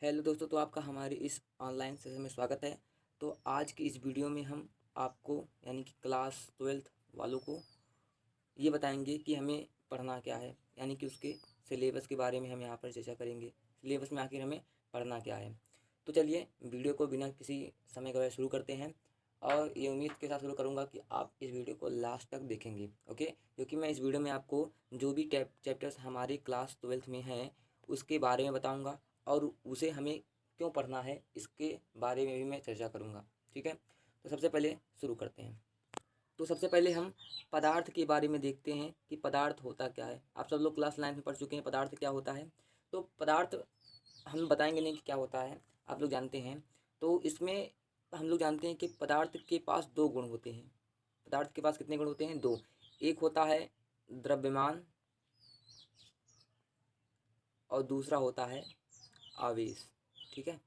Hello दोस्तों, तो आपका हमारे इस ऑनलाइन सेशन में स्वागत है। तो आज की इस वीडियो में हम आपको यानी कि क्लास 12th वालों को ये बताएंगे कि हमें पढ़ना क्या है, यानी कि उसके सिलेबस के बारे में हम यहाँ पर चर्चा करेंगे। सिलेबस में आखिर हमें पढ़ना क्या है। तो चलिए वीडियो को बिना किसी समय गवाए शुरू करते हैं, और ये उम्मीद के साथ शुरू करूँगा कि आप इस वीडियो को लास्ट तक देखेंगे। ओके, क्योंकि मैं इस वीडियो में आपको जो भी चैप्टर्स हमारे क्लास 12th में हैं उसके बारे में बताऊँगा, और उसे हमें क्यों पढ़ना है इसके बारे में भी मैं चर्चा करूँगा। ठीक है, तो सबसे पहले शुरू करते हैं। तो सबसे पहले हम पदार्थ के बारे में देखते हैं कि पदार्थ होता क्या है। आप सब लोग क्लास 9 में पढ़ चुके हैं पदार्थ क्या होता है। तो पदार्थ हम बताएंगे नहीं कि क्या होता है, आप लोग जानते हैं। तो इसमें हम लोग जानते हैं कि पदार्थ के पास दो गुण होते हैं। पदार्थ के पास कितने गुण होते हैं? दो। एक होता है द्रव्यमान और दूसरा होता है आवेश। ठीक है,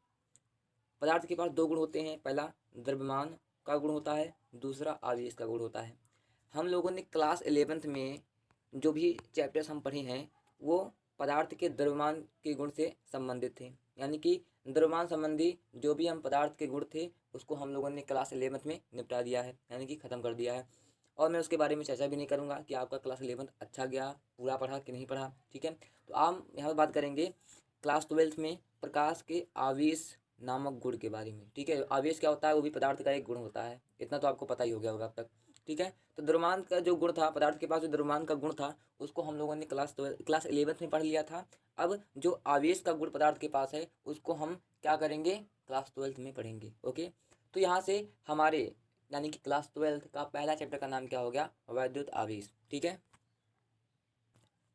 पदार्थ के पास दो गुण होते हैं। पहला द्रव्यमान का गुण होता है, दूसरा आवेश का गुण होता है। हम लोगों ने क्लास 11th में जो भी चैप्टर्स हम पढ़े हैं वो पदार्थ के द्रव्यमान के गुण से संबंधित थे, यानी कि द्रव्यमान संबंधी जो भी हम पदार्थ के गुण थे उसको हम लोगों ने क्लास 11th में निपटा दिया है, यानी कि ख़त्म कर दिया है। और मैं उसके बारे में चर्चा भी नहीं करूँगा कि आपका क्लास 11th अच्छा गया, पूरा पढ़ा कि नहीं पढ़ा। ठीक है, तो हम यहाँ पर बात करेंगे क्लास 12th में प्रकाश के आवेश नामक गुण के बारे में। ठीक है, आवेश क्या होता है? वो भी पदार्थ का एक गुण होता है, इतना तो आपको पता ही हो गया होगा अब तक। ठीक है, तो द्रव्यमान का जो गुण था, पदार्थ के पास जो द्रव्यमान का गुण था उसको हम लोगों ने क्लास 11th में पढ़ लिया था। अब जो आवेश का गुण पदार्थ के पास है उसको हम क्या करेंगे? क्लास 12th में पढ़ेंगे। ओके, तो यहाँ से हमारे यानी कि क्लास 12th का पहला चैप्टर का नाम क्या हो गया? वैद्युत आवेश। ठीक है,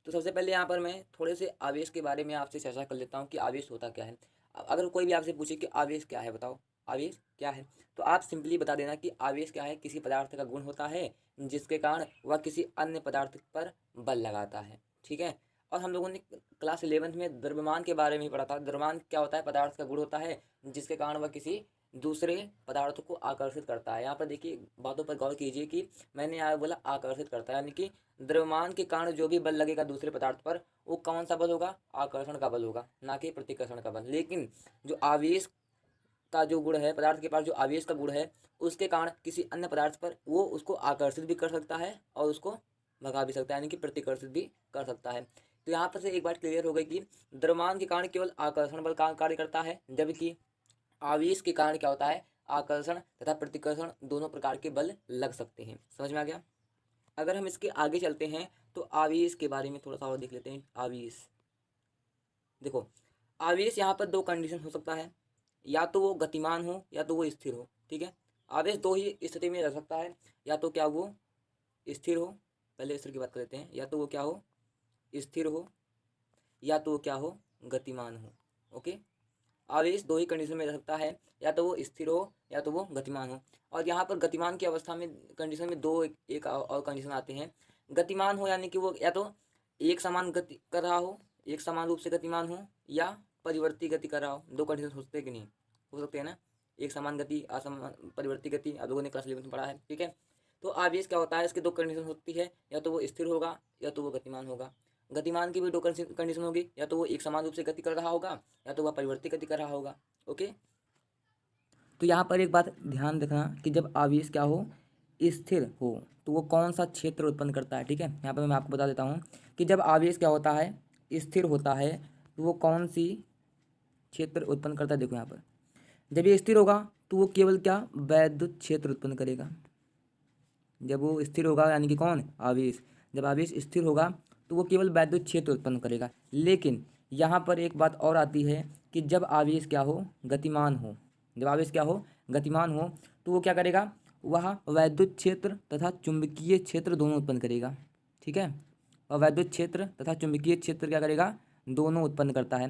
तो सबसे पहले यहाँ पर मैं थोड़े से आवेश के बारे में आपसे चर्चा कर लेता हूँ कि आवेश होता क्या है। अगर कोई भी आपसे पूछे कि आवेश क्या है, बताओ आवेश क्या है, तो आप सिंपली बता देना कि आवेश क्या है? किसी पदार्थ का गुण होता है जिसके कारण वह किसी अन्य पदार्थ पर बल लगाता है। ठीक है, और हम लोगों ने क्लास 11th में द्रव्यमान के बारे में ही पढ़ा था। द्रव्यमान क्या होता है? पदार्थ का गुण होता है जिसके कारण वह किसी दूसरे पदार्थ को आकर्षित करता है। यहाँ पर देखिए, बातों पर गौर कीजिए कि मैंने यहाँ बोला आकर्षित करता है, यानी कि द्रव्यमान के कारण जो भी बल लगेगा दूसरे पदार्थ पर वो कौन सा बल होगा? आकर्षण का बल होगा, ना कि प्रतिकर्षण का बल। लेकिन जो आवेश का जो गुण है, पदार्थ के पास जो आवेश का गुण है उसके कारण किसी अन्य पदार्थ पर वो उसको आकर्षित भी कर सकता है और उसको भगा भी सकता है, यानी कि प्रतिकर्षित भी कर सकता है। तो यहाँ पर से एक बात क्लियर हो गई कि द्रव्यमान के कारण केवल आकर्षण बल का कार्य करता है, जबकि आवेश के कारण क्या होता है? आकर्षण तथा प्रतिकर्षण दोनों प्रकार के बल लग सकते हैं। समझ में आ गया? अगर हम इसके आगे चलते हैं तो आवेश के बारे में थोड़ा सा और देख लेते हैं। आवेश देखो, आवेश यहाँ पर दो कंडीशन हो सकता है, या तो वो गतिमान हो या तो वो स्थिर हो। ठीक है, आवेश दो ही स्थिति में रह सकता है, या तो क्या वो स्थिर हो, पहले स्थिर की बात कर लेते हैं, या तो वो क्या हो? स्थिर हो, या तो वो क्या हो? गतिमान हो। ओके, आवेश दो ही कंडीशन में रह सकता है, या तो वो स्थिर हो या तो वो गतिमान हो। और यहाँ पर गतिमान की अवस्था में कंडीशन में दो एक और कंडीशन आते हैं। गतिमान हो यानी कि वो या तो एक समान गति कर रहा हो, एक समान रूप से गतिमान हो, या परिवर्ती गति कर रहा हो। दो कंडीशन हो सकते हैं कि नहीं? हो सकते हैं ना, एक समान गति, असमान परिवर्ती गति, आप लोगों ने क्लास 11 में पढ़ा है। ठीक है, तो आवेश क्या होता है? इसके दो कंडीशन होती है, या तो वो स्थिर होगा या तो वो गतिमान होगा। गतिमान की भी दो कंडीशन होगी, या तो वो एक समान रूप से गति कर रहा होगा या तो वह परिवर्ती गति कर रहा होगा। ओके, तो यहाँ पर एक बात ध्यान रखना कि जब आवेश क्या हो? स्थिर हो, तो वो कौन सा क्षेत्र उत्पन्न करता है। ठीक है, यहाँ पर मैं आपको बता देता हूँ कि जब आवेश क्या होता है? स्थिर होता है, तो वो कौन सी क्षेत्र उत्पन्न करता है? देखो यहाँ पर, जब ये स्थिर होगा तो वो केवल क्या? वैद्युत क्षेत्र उत्पन्न करेगा। जब वो स्थिर होगा, यानी कि कौन? आवेश। जब आवेश स्थिर होगा तो वो केवल वैद्युत क्षेत्र उत्पन्न करेगा। लेकिन यहाँ पर एक बात और आती है कि जब आवेश क्या हो? गतिमान हो। जब आवेश क्या हो? गतिमान हो, तो वो क्या करेगा? वह वैद्युत क्षेत्र तथा चुंबकीय क्षेत्र दोनों उत्पन्न करेगा। ठीक है, और वैद्युत क्षेत्र तथा चुंबकीय क्षेत्र क्या करेगा? दोनों उत्पन्न करता है।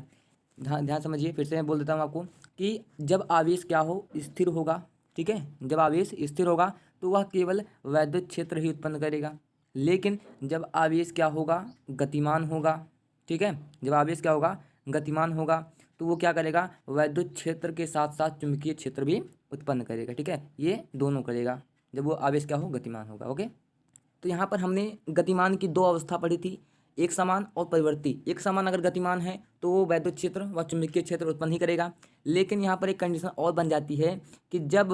ध्यान ध्यान समझिए, फिर से मैं बोल देता हूँ आपको कि जब आवेश क्या हो? स्थिर होगा। ठीक है, जब आवेश स्थिर होगा तो वह केवल वैद्युत क्षेत्र ही उत्पन्न करेगा। लेकिन जब आवेश क्या होगा? गतिमान होगा। ठीक है, जब आवेश क्या होगा? गतिमान होगा, तो वो क्या करेगा? वैद्युत क्षेत्र के साथ साथ चुंबकीय क्षेत्र भी उत्पन्न करेगा। ठीक है, ये दोनों करेगा जब वो आवेश क्या हो? गतिमान होगा। ओके, तो यहाँ पर हमने गतिमान की दो अवस्था पढ़ी थी, एक समान और परिवर्ती। एक समान अगर गतिमान है तो वो वैद्युत क्षेत्र व चुंबकीय क्षेत्र उत्पन्न ही करेगा। लेकिन यहाँ पर एक कंडीशन और बन जाती है कि जब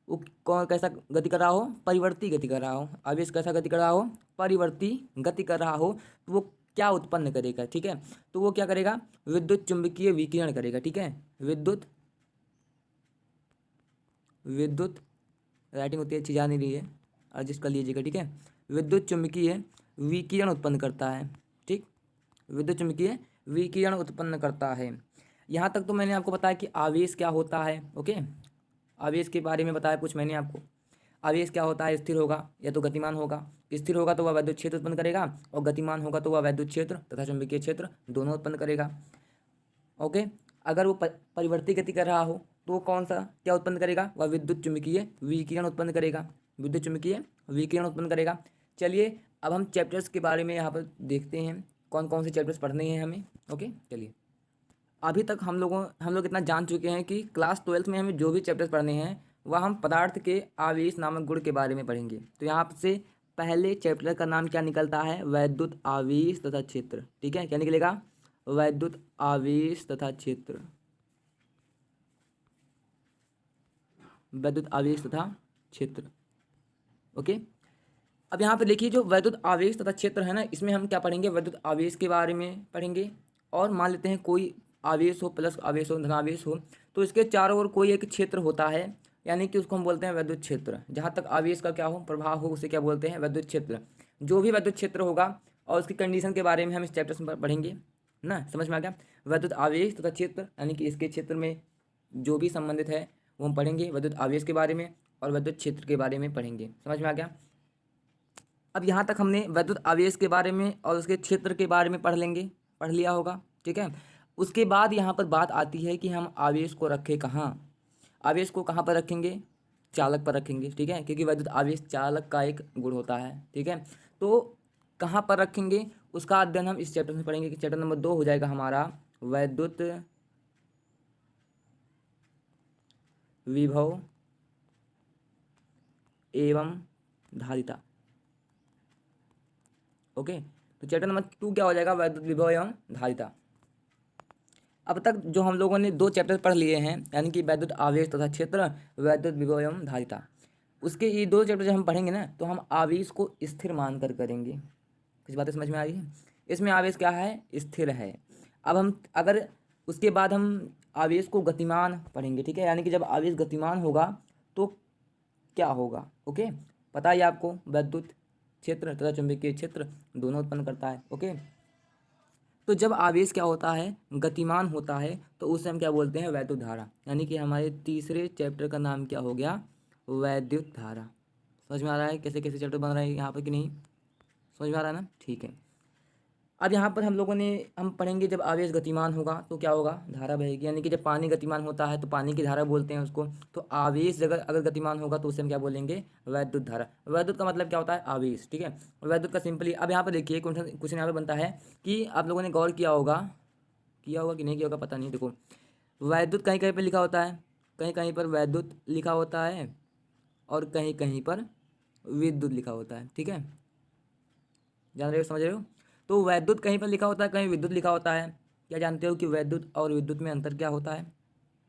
वो कौन कैसा गति कर रहा हो, परिवर्ती गति कर रहा हो, आवेश कैसा गति कर रहा हो, परिवर्ती गति कर रहा हो, तो वो क्या उत्पन्न करेगा, ठीक है, तो वो क्या करेगा, विद्युत चुंबकीय विकिरण करेगा, ठीक है, विद्युत राइटिंग उतनी अच्छी जा नहीं रही है, एडजस्ट कर लीजिएगा, ठीक है, विद्युत चुंबकीय विकिरण उत्पन्न करता है, ठीक, विद्युत चुंबकीय विकिरण उत्पन्न करता है। यहाँ तक तो मैंने आपको बताया कि आवेश क्या होता है, ओके, आवेश के बारे में बताया कुछ मैंने आपको। आवेश क्या होता है, स्थिर होगा या तो गतिमान होगा। स्थिर होगा तो वह वैद्युत क्षेत्र उत्पन्न करेगा, और गतिमान होगा तो वह वैद्युत क्षेत्र तथा चुंबकीय क्षेत्र दोनों उत्पन्न करेगा, ओके। अगर वो परिवर्ती गति कर रहा हो तो वो कौन सा क्या उत्पन्न करेगा, वह विद्युत चुंबकीय विकिरण उत्पन्न करेगा, विद्युत चुंबकीय विकिरण उत्पन्न करेगा। चलिए अब हम चैप्टर्स के बारे में यहाँ पर देखते हैं, कौन कौन से चैप्टर्स पढ़ने हैं हमें, ओके। चलिए अभी तक हम लोग इतना जान चुके हैं कि क्लास 12th में हमें जो भी चैप्टर्स पढ़ने हैं वह हम पदार्थ के आवेश नामक गुण के बारे में पढ़ेंगे। तो यहाँ से पहले चैप्टर का नाम क्या निकलता है, वैद्युत आवेश तथा क्षेत्र, ठीक है, क्या निकलेगा, वैद्युत आवेश तथा क्षेत्र, वैद्युत आवेश तथा क्षेत्र, ओके। अब यहाँ पे देखिए जो वैद्युत आवेश तथा क्षेत्र है ना, इसमें हम क्या पढ़ेंगे, वैद्युत आवेश के बारे में पढ़ेंगे। और मान लेते हैं कोई आवेश हो, प्लस आवेश हो, धनावेश हो, तो इसके चारों ओर कोई एक क्षेत्र होता है, यानी कि उसको हम बोलते हैं वैद्युत क्षेत्र। जहाँ तक आवेश का क्या हो, प्रभाव हो, उसे क्या बोलते हैं, वैद्युत क्षेत्र। जो भी वैद्युत क्षेत्र होगा और उसकी कंडीशन के बारे में हम इस चैप्टर में पढ़ेंगे ना, समझ में आ गया। वैद्युत आवेश तथा क्षेत्र यानी कि इसके क्षेत्र में जो भी संबंधित है वो हम पढ़ेंगे, वैद्युत आवेश के बारे में और वैद्युत क्षेत्र के बारे में पढ़ेंगे, समझ में आ गया। अब यहाँ तक हमने वैद्युत आवेश के बारे में और उसके क्षेत्र के बारे में पढ़ लिया होगा, ठीक है। उसके बाद यहाँ पर बात आती है कि हम आवेश को रखें कहाँ, आवेश को कहाँ पर रखेंगे, चालक पर रखेंगे, ठीक है, क्योंकि वैद्युत आवेश चालक का एक गुण होता है, ठीक है। तो कहाँ पर रखेंगे उसका अध्ययन हम इस चैप्टर में पढ़ेंगे, कि चैप्टर नंबर 2 हो जाएगा हमारा वैद्युत विभव एवं धारिता, ओके। तो चैप्टर नंबर 2 क्या हो जाएगा, वैद्युत विभव एवं धारिता। अब तक जो हम लोगों ने 2 चैप्टर पढ़ लिए हैं, यानी कि वैद्युत आवेश तथा क्षेत्र, वैद्युत विभव एवं धारिता, उसके ये 2 चैप्टर जब हम पढ़ेंगे ना, तो हम आवेश को स्थिर मानकर करेंगे। कुछ बातें समझ में आ रही है, इसमें आवेश क्या है, स्थिर है। अब हम अगर उसके बाद हम आवेश को गतिमान पढ़ेंगे, ठीक है, यानी कि जब आवेश गतिमान होगा तो क्या होगा, ओके। पता है आपको वैद्युत क्षेत्र तथा चुंबकीय क्षेत्र दोनों उत्पन्न करता है, ओके। तो जब आवेश क्या होता है, गतिमान होता है, तो उसे हम क्या बोलते हैं, वैद्युत धारा, यानी कि हमारे तीसरे चैप्टर का नाम क्या हो गया, वैद्युत धारा। समझ में आ रहा है कैसे कैसे चैप्टर बन रहे हैं यहाँ पर कि नहीं, समझ में आ रहा है ना, ठीक है। अब यहाँ पर हम पढ़ेंगे जब आवेश गतिमान होगा तो क्या होगा, धारा बहेगी, यानी कि जब पानी गतिमान होता है तो पानी की धारा बोलते हैं उसको। तो आवेश अगर गतिमान होगा तो उसे हम क्या बोलेंगे, वैद्युत धारा। वैद्युत का मतलब क्या होता है, आवेश, ठीक है। वैद्युत का सिंपली अब यहाँ पर देखिए क्वेश्चन यहाँ पर बनता है कि आप लोगों ने गौर किया होगा कि नहीं किया होगा पता नहीं। देखो वैद्युत कहीं कहीं पर लिखा होता है, कहीं कहीं पर वैद्युत लिखा होता है और कहीं कहीं पर विद्युत लिखा होता है, ठीक है, जान रहे हो, समझ रहे हो। तो वैद्युत कहीं पर लिखा होता है, कहीं विद्युत लिखा होता है। क्या जानते हो कि वैद्युत और विद्युत में अंतर क्या होता है,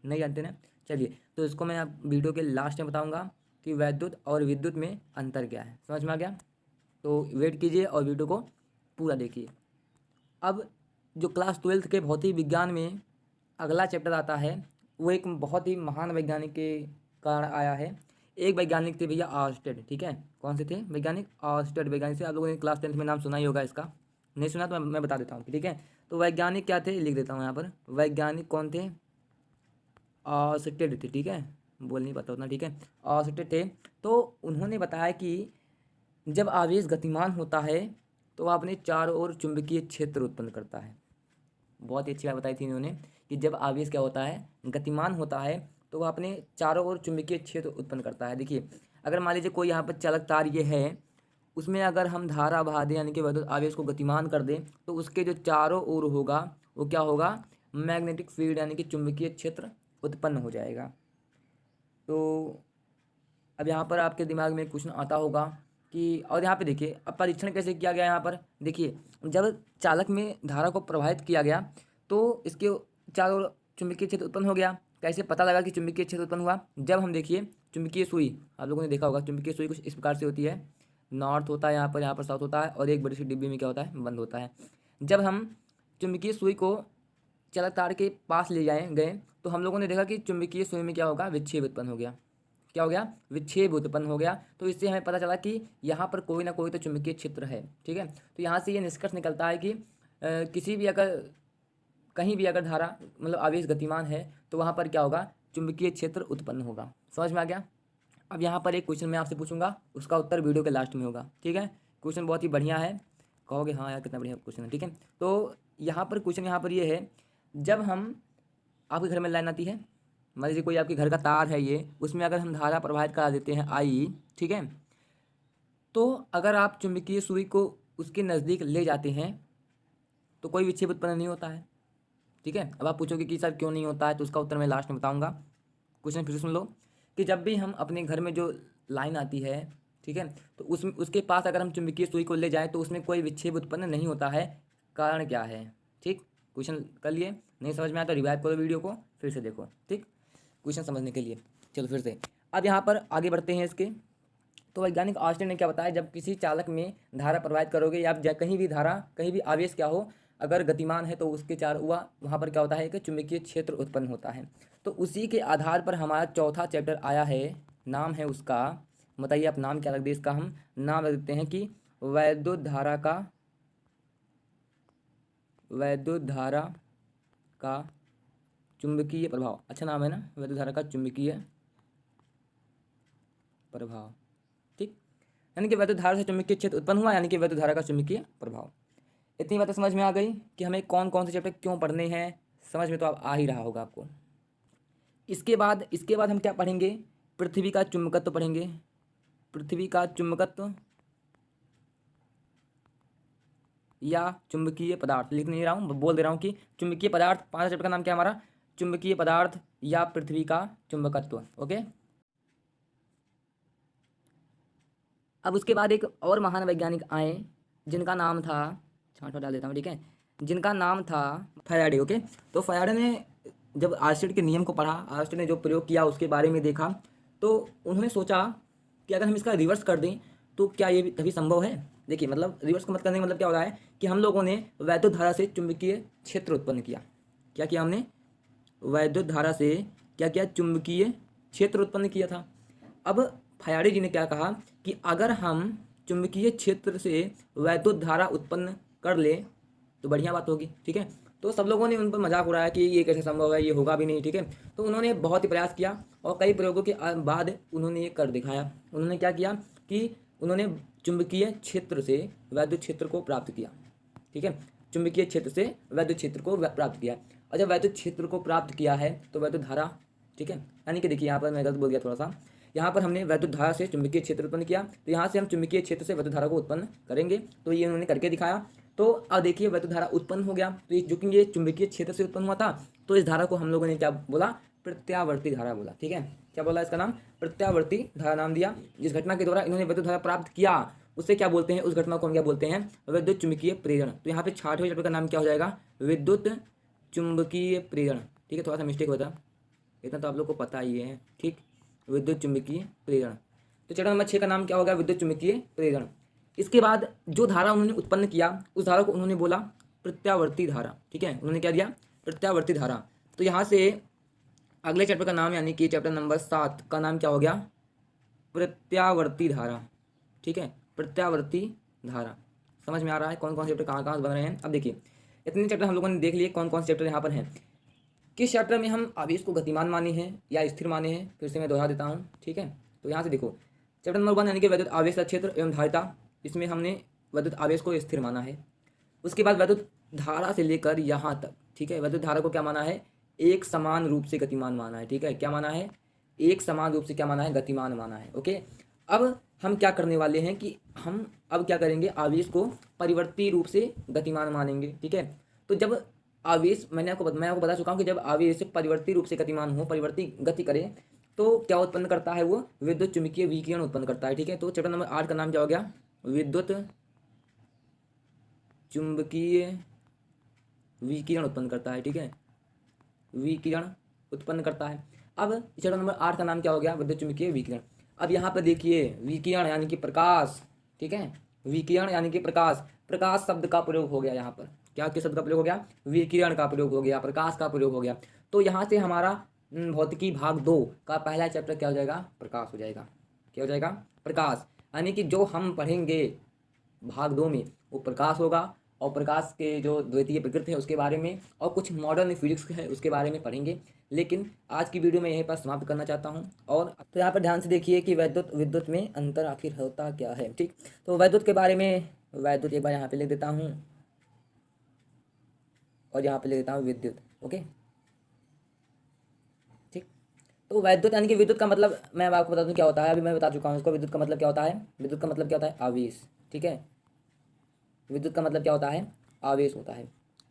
नहीं जानते ना। चलिए तो इसको मैं आप वीडियो के लास्ट में बताऊंगा कि वैद्युत और विद्युत में अंतर क्या है, समझ में आ गया। तो वेट कीजिए और वीडियो को पूरा देखिए। अब जो क्लास 12th के भौतिक विज्ञान में अगला चैप्टर आता है, वो एक बहुत ही महान वैज्ञानिक के कारण आया है। एक वैज्ञानिक थे भैया आर्स्टेड, ठीक है, कौन से थे वैज्ञानिक, आर्स्टेड वैज्ञानिक से आप लोगों ने क्लास 10th में नाम सुना ही होगा इसका, नहीं सुना तो मैं बता देता हूँ, ठीक है। तो वैज्ञानिक क्या थे, लिख देता हूँ यहाँ पर, वैज्ञानिक कौन थे, आर्स्टेड थे, ठीक है, बोल नहीं पाता उतना, ठीक है, आर्स्टेड थे। तो उन्होंने बताया कि जब आवेश गतिमान होता है तो वह अपने चारों ओर चुंबकीय क्षेत्र उत्पन्न करता है। बहुत ही अच्छी बात बताई थी इन्होंने कि जब आवेश क्या होता है, गतिमान होता है, तो वह अपने चारों ओर चुंबकीय क्षेत्र उत्पन्न करता है। देखिए अगर मान लीजिए कोई यहाँ पर चालक तार ये है, उसमें अगर हम धारा बहा दें, यानी कि वैद्युत आवेश को गतिमान कर दें, तो उसके जो चारों ओर होगा वो क्या होगा, मैग्नेटिक फील्ड यानी कि चुंबकीय क्षेत्र उत्पन्न हो जाएगा। तो अब यहाँ पर आपके दिमाग में क्वेश्चन आता होगा कि और यहाँ पे देखिए अब परीक्षण कैसे किया गया। यहाँ पर देखिए जब चालक में धारा को प्रवाहित किया गया तो इसके चारों ओर चुंबकीय क्षेत्र उत्पन्न हो गया। कैसे पता लगा कि चुंबकीय क्षेत्र उत्पन्न हुआ? जब हम देखिए चुंबकीय सुई, आप लोगों ने देखा होगा चुंबकीय सुई कुछ इस प्रकार से होती है, नॉर्थ होता है यहाँ पर साउथ होता है, और एक बड़ी सी डिब्बी में क्या होता है, बंद होता है। जब हम चुंबकीय सुई को चालक तार के पास ले गए तो हम लोगों ने देखा कि चुंबकीय सुई में क्या होगा, विक्षेप उत्पन्न हो गया। क्या हो गया? विक्षेप उत्पन्न हो गया। तो इससे हमें पता चला कि यहाँ पर कोई ना कोई तो चुंबकीय क्षेत्र है। ठीक है, तो यहाँ से ये निष्कर्ष निकलता है कि किसी भी अगर कहीं भी अगर धारा मतलब आवेश गतिमान है तो वहाँ पर क्या होगा, चुंबकीय क्षेत्र उत्पन्न होगा। समझ में आ गया? अब यहाँ पर एक क्वेश्चन मैं आपसे पूछूंगा, उसका उत्तर वीडियो के लास्ट में होगा। ठीक है, क्वेश्चन बहुत ही बढ़िया है, कहोगे हाँ यार कितना बढ़िया क्वेश्चन है। ठीक है, तो यहाँ पर क्वेश्चन यहाँ पर ये है, जब हम आपके घर में लाइन आती है, मान लीजिए कोई आपके घर का तार है ये, उसमें अगर हम धारा प्रवाहित करा देते हैं आई, ठीक है, तो अगर आप चुंबकीय सुई को उसके नज़दीक ले जाते हैं तो कोई विक्षेप उत्पन्न नहीं होता है। ठीक है, अब आप पूछोगे कि सर क्यों नहीं होता है, तो उसका उत्तर मैं लास्ट में बताऊंगा। क्वेश्चन फिर सुन लो कि जब भी हम अपने घर में जो लाइन आती है, ठीक है, तो उसके पास अगर हम चुंबकीय सुई को ले जाएं तो उसमें कोई विक्षेप उत्पन्न नहीं होता है। कारण क्या है? ठीक, क्वेश्चन कर लिए, नहीं समझ में आया तो रिवाइव करो वीडियो को, फिर से देखो। ठीक, क्वेश्चन समझने के लिए चलो फिर से अब यहाँ पर आगे बढ़ते हैं इसके। तो वैज्ञानिक ऑस्टिन ने क्या बताया, जब किसी चालक में धारा प्रवाहित करोगे या कहीं भी धारा, कहीं भी आवेश क्या हो, अगर गतिमान है तो उसके चारों वहाँ पर क्या होता है कि चुंबकीय क्षेत्र उत्पन्न होता है। तो उसी के आधार पर हमारा चौथा चैप्टर आया है, नाम है उसका, बताइए आप नाम क्या रख दें इसका? हम नाम रख देते हैं कि वैद्युत धारा का चुंबकीय प्रभाव। अच्छा नाम है ना, वैद्युत धारा का चुंबकीय प्रभाव। ठीक, यानी कि वैद्युत धारा से चुंबकीय क्षेत्र उत्पन्न हुआ, यानी कि वैद्युत धारा का चुंबकीय प्रभाव। इतनी बातें समझ में आ गई कि हमें कौन कौन से चैप्टर क्यों पढ़ने हैं, समझ में तो अब आ ही रहा होगा आपको। इसके बाद हम क्या पढ़ेंगे? पृथ्वी का चुंबकत्व पढ़ेंगे। पृथ्वी का चुंबकत्व या चुंबकीय पदार्थ, लिख नहीं रहा हूँ, बोल दे रहा हूँ कि चुंबकीय पदार्थ। 5 चैप्टर का नाम क्या है हमारा? चुंबकीय पदार्थ या पृथ्वी का चुंबकत्व। ओके, अब उसके बाद एक और महान वैज्ञानिक आए जिनका नाम था, छांट डाल देता हूँ, ठीक है, जिनका नाम था फैराडे। ओके, तो फैराडे ने जब आर्स्टेड के नियम को पढ़ा, आर्स्टेड ने जो प्रयोग किया उसके बारे में देखा, तो उन्होंने सोचा कि अगर हम इसका रिवर्स कर दें तो क्या ये कभी संभव है? देखिए मतलब रिवर्स का मत करने का मतलब क्या हो रहा है कि हम लोगों ने वैद्युत धारा से चुंबकीय क्षेत्र उत्पन्न किया। क्या किया हमने? वैद्युत धारा से क्या किया? चुंबकीय क्षेत्र उत्पन्न किया था। अब फैराडे जी ने क्या कहा कि अगर हम चुंबकीय क्षेत्र से वैद्युत धारा उत्पन्न कर ले तो बढ़िया बात होगी। ठीक है, तो सब लोगों ने उन पर मजाक उड़ाया कि ये कैसे संभव है, ये होगा भी नहीं। ठीक है, तो उन्होंने बहुत ही प्रयास किया और कई प्रयोगों के बाद उन्होंने ये कर दिखाया। उन्होंने क्या किया कि उन्होंने चुंबकीय क्षेत्र से वैद्युत क्षेत्र को प्राप्त किया। ठीक है, चुंबकीय क्षेत्र से वैद्युत क्षेत्र को प्राप्त किया, और जब वैद्युत क्षेत्र को प्राप्त किया है तो वैद्युत धारा, ठीक है, यानी कि देखिए यहाँ पर मैं गलत बोल गया थोड़ा सा, यहाँ पर हमने वैद्युत धारा से चुंबकीय क्षेत्र उत्पन्न किया, तो यहाँ से हम चुंबकीय क्षेत्र से वैद्युत धारा को उत्पन्न करेंगे। तो ये उन्होंने करके दिखाया। तो अब देखिए वैद्युत धारा उत्पन्न हो गया, तो जो कि ये चुंबकीय क्षेत्र से उत्पन्न हुआ था, तो इस धारा को हम लोगों ने क्या बोला? प्रत्यावर्ती धारा बोला। ठीक है, क्या बोला? इसका नाम प्रत्यावर्ती धारा नाम दिया। जिस घटना के द्वारा इन्होंने वैद्युत धारा प्राप्त किया उसे क्या बोलते हैं? उस घटना को हम क्या बोलते हैं? विद्युत चुंबकीय प्रेरण। तो यहाँ पे 6वें चैप्टर का नाम क्या हो जाएगा? विद्युत चुंबकीय प्रेरण। ठीक है, थोड़ा सा मिस्टेक होता, इतना तो आप लोग को पता ही है। ठीक, विद्युत चुंबकीय प्रेरण। तो चैप्टर नंबर 6 का नाम क्या होगा? विद्युत चुंबकीय प्रेरण। इसके बाद जो धारा उन्होंने उत्पन्न किया उस धारा को उन्होंने बोला प्रत्यावर्ती धारा। ठीक है, उन्होंने क्या दिया? प्रत्यावर्ती धारा। तो यहाँ से अगले चैप्टर का नाम यानी कि चैप्टर नंबर 7 का नाम क्या हो गया? प्रत्यावर्ती धारा। ठीक है, प्रत्यावर्ती धारा। समझ में आ रहा है कौन कौन से चैप्टर कहाँ कहाँ बन रहे हैं? अब देखिए इतने चैप्टर हम लोगों ने देख लिए, कौन कौन से चैप्टर यहाँ पर हैं। किस चैप्टर में हम आवेश को गतिमान माने हैं या स्थिर माने हैं, फिर से मैं दोहरा देता हूँ। ठीक है, तो यहाँ से देखो चैप्टर नंबर 1 यानी कि वैद्युत आवेश का क्षेत्र एवं धारिता, इसमें हमने वैद्युत आवेश को स्थिर माना है। उसके बाद वैद्युत धारा से लेकर यहाँ तक, ठीक है, वैद्युत धारा को क्या माना है? एक समान रूप से गतिमान माना है। ठीक है, क्या माना है? एक समान रूप से क्या माना है? गतिमान माना है। ओके, अब हम क्या करने वाले हैं कि हम अब क्या करेंगे? आवेश को परिवर्ती रूप से गतिमान मानेंगे। ठीक है, तो जब आवेश मैं आपको बता चुका हूँ कि जब आवेश परिवर्ती रूप से गतिमान हो, परिवर्ती गति करे, तो क्या उत्पन्न करता है वो? विद्युत चुम्बकीय विकिरण उत्पन्न करता है। ठीक है, तो चैप्टर नंबर 8 का नाम क्या हो गया? विद्युत चुंबकीय विकिरण उत्पन्न करता है। ठीक है, विकिरण उत्पन्न करता है। अब चैप्टर नंबर 8 का नाम क्या हो गया? विद्युत चुम्बकीय विकिरण। अब यहाँ पर देखिए, विकिरण यानी कि प्रकाश। ठीक है, विकिरण यानी कि प्रकाश, प्रकाश शब्द का प्रयोग हो गया यहाँ पर। क्या किस शब्द का प्रयोग हो गया? विकिरण का प्रयोग हो गया, प्रकाश का प्रयोग हो गया। तो यहाँ से हमारा भौतिकी भाग 2 का पहला चैप्टर क्या हो जाएगा? प्रकाश हो जाएगा। क्या हो जाएगा? प्रकाश। यानी कि जो हम पढ़ेंगे भाग 2 में वो प्रकाश होगा, और प्रकाश के जो द्वितीय प्रकृति है उसके बारे में, और कुछ मॉडर्न फिजिक्स है उसके बारे में पढ़ेंगे। लेकिन आज की वीडियो में यहीं पर समाप्त करना चाहता हूं। और तो यहाँ पर ध्यान से देखिए कि विद्युत में अंतर आखिर होता क्या है। ठीक, तो वैद्युत के बारे में, वैद्युत एक बार यहाँ पे लिख देता हूँ, और यहाँ पे लिख देता हूँ विद्युत। ओके, ठीक। तो वैद्युत यानी कि विद्युत का मतलब मैं आपको बता दूँ क्या होता है, अभी मैं बता चुका हूँ इसको। विद्युत का मतलब क्या होता है? विद्युत का मतलब क्या होता है? आवेश। ठीक है, विद्युत का मतलब क्या होता है? आवेश होता है।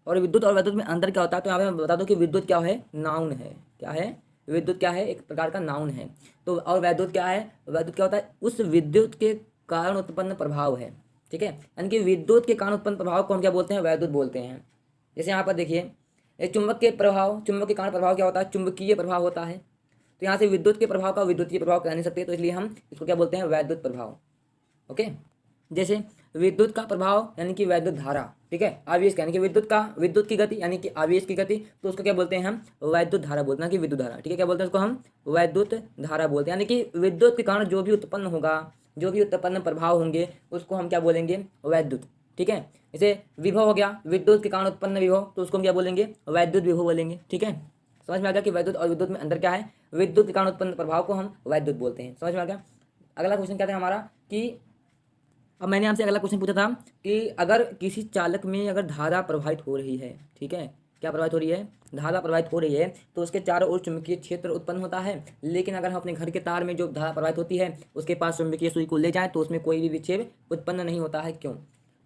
और विद्युत और वैद्युत में अंतर क्या होता है? तो यहाँ पे मैं बता दूं कि विद्युत क्या है? नाउन है। क्या है? विद्युत क्या है? एक प्रकार का नाउन है। तो और वैद्युत क्या है? वैद्युत क्या होता है? उस विद्युत के कारण उत्पन्न प्रभाव है। ठीक है, यानी कि विद्युत के कारण उत्पन्न प्रभाव को हम क्या बोलते हैं? वैद्युत बोलते हैं। जैसे यहाँ पर देखिए, एक चुंबक के प्रभाव, चुंबक के कारण प्रभाव क्या होता है? चुंबकीय प्रभाव होता है। तो यहाँ से विद्युत के प्रभाव का विद्युतीय प्रभाव कह नहीं सकते, तो इसलिए हम इसको क्या बोलते हैं? वैद्युत प्रभाव। ओके, जैसे विद्युत का प्रभाव यानी कि वैद्युत धारा। ठीक है, आवेश यानी कि विद्युत की गति यानी कि आवेश की गति, तो उसको क्या बोलते हैं हम? वैद्युत धारा बोलते हैं कि विद्युत धारा। ठीक है, क्या बोलते हैं उसको हम? वैद्युत धारा बोलते हैं। यानी कि विद्युत के कारण जो भी उत्पन्न होगा, जो भी उत्पन्न प्रभाव होंगे, उसको हम क्या बोलेंगे? वैद्युत। ठीक है, जैसे विभव हो गया, विद्युत के कारण उत्पन्न विभव, तो उसको हम क्या बोलेंगे? वैद्युत विभव बोलेंगे। ठीक है, समझ में आ गया कि वैद्युत और विद्युत में अंतर क्या है? विद्युत के कारण उत्पन्न प्रभाव को हम वैद्युत बोलते हैं। समझ में आ गया। अगला क्वेश्चन क्या था हमारा कि अब मैंने आपसे अगला क्वेश्चन पूछा था कि अगर किसी चालक में अगर धारा प्रवाहित हो रही है, ठीक है, क्या प्रवाहित हो रही है? धारा प्रवाहित हो रही है, तो उसके चारों ओर चुंबकीय क्षेत्र उत्पन्न होता है। लेकिन अगर हम अपने घर के तार में जो धारा प्रवाहित होती है उसके पास चुंबकीय सुई को ले जाएं तो उसमें कोई भी विक्षेप उत्पन्न नहीं होता है। क्यों?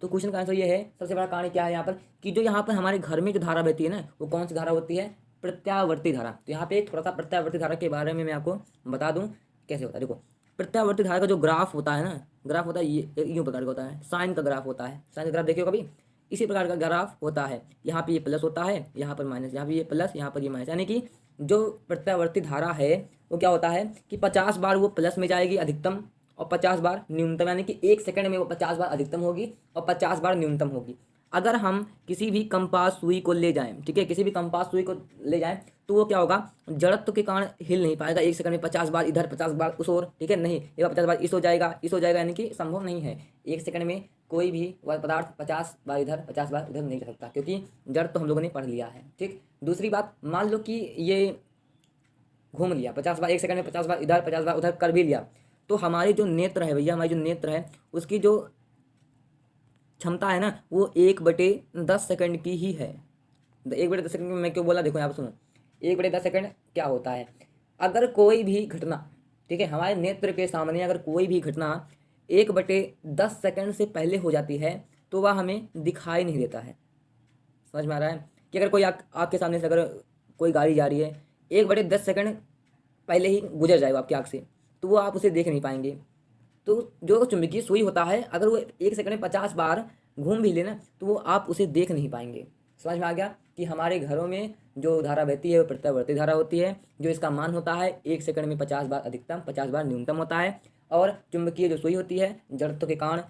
तो क्वेश्चन का आंसर ये है, सबसे बड़ा कारण क्या है यहाँ पर, कि जो यहाँ पर हमारे घर में जो धारा बहती है ना, वो कौन सी धारा होती है? प्रत्यावर्ती धारा। तो यहाँ पे थोड़ा सा प्रत्यावर्ती धारा के बारे में मैं आपको बता दूं कैसे होता है। देखो, प्रत्यावर्ती धारा का जो ग्राफ होता है ना, ग्राफ होता है ये यूं प्रकार का होता है, साइन का ग्राफ होता है। साइन का ग्राफ देखिए कभी, इसी प्रकार का ग्राफ होता है। यहाँ पे ये प्लस होता है, यहाँ पर माइनस, यहाँ पे ये प्लस, यहाँ पर ये माइनस। यानी कि जो प्रत्यावर्ती धारा है वो क्या होता है कि 50 बार वो प्लस में जाएगी अधिकतम, और 50 बार न्यूनतम। यानी कि 1 सेकंड में वो 50 बार अधिकतम होगी और 50 बार न्यूनतम होगी। अगर हम किसी भी कंपास सुई को ले जाएं, ठीक है, किसी भी कंपास सुई को ले जाएं, तो वो क्या होगा? जड़त्व के कारण हिल नहीं पाएगा। 1 सेकंड में 50 बार इधर, 50 बार उस ओर। ठीक है, नहीं, एक बार 50 बार इस हो जाएगा, इस हो जाएगा, यानी कि संभव नहीं है। 1 सेकंड में कोई भी वह पदार्थ 50 बार इधर, 50 बार उधर नहीं कर सकता, क्योंकि जड़ तो हम लोगों ने पढ़ लिया है। ठीक, दूसरी बात, मान लो कि ये घूम लिया 50 बार, 1 सेकंड में 50 बार इधर, 50 बार उधर कर भी लिया, तो हमारी जो नेत्र है भैया, हमारी जो नेत्र है उसकी जो क्षमता है ना, वो 1/10 सेकंड की ही है। 1/10 सेकंड में मैं क्यों बोला? देखो यहाँ पर सुनो, 1/10 सेकंड क्या होता है? अगर कोई भी घटना, ठीक है, हमारे नेत्र के सामने अगर कोई भी घटना 1/10 सेकंड से पहले हो जाती है तो वह हमें दिखाई नहीं देता है। समझ में आ रहा है कि अगर कोई आपके सामने से अगर कोई गाड़ी जा रही है, 1/10 सेकंड पहले ही गुजर जाएगा आपकी आँख से, तो वो आप उसे देख नहीं पाएंगे। तो जो चुंबकीय सुई होता है, अगर वो 1 सेकंड में 50 बार घूम भी लेना, तो वो आप उसे देख नहीं पाएंगे। समझ में आ गया कि हमारे घरों में जो धारा बहती है वो प्रत्यावर्ती धारा होती है, जो इसका मान होता है 1 सेकंड में 50 बार अधिकतम, 50 बार न्यूनतम होता है। और चुंबकीय जो सुई होती है जड़त्व के कारण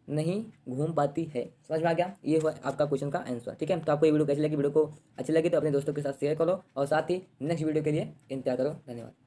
नहीं घूम पाती है। समझ में आ गया? ये हुआ आपका क्वेश्चन का आंसर। ठीक है, तो आपको ये वीडियो कैसी लगी? वीडियो को अच्छी लगी तो अपने दोस्तों के साथ शेयर करो, और साथ ही नेक्स्ट वीडियो के लिए इंतजार करो। धन्यवाद।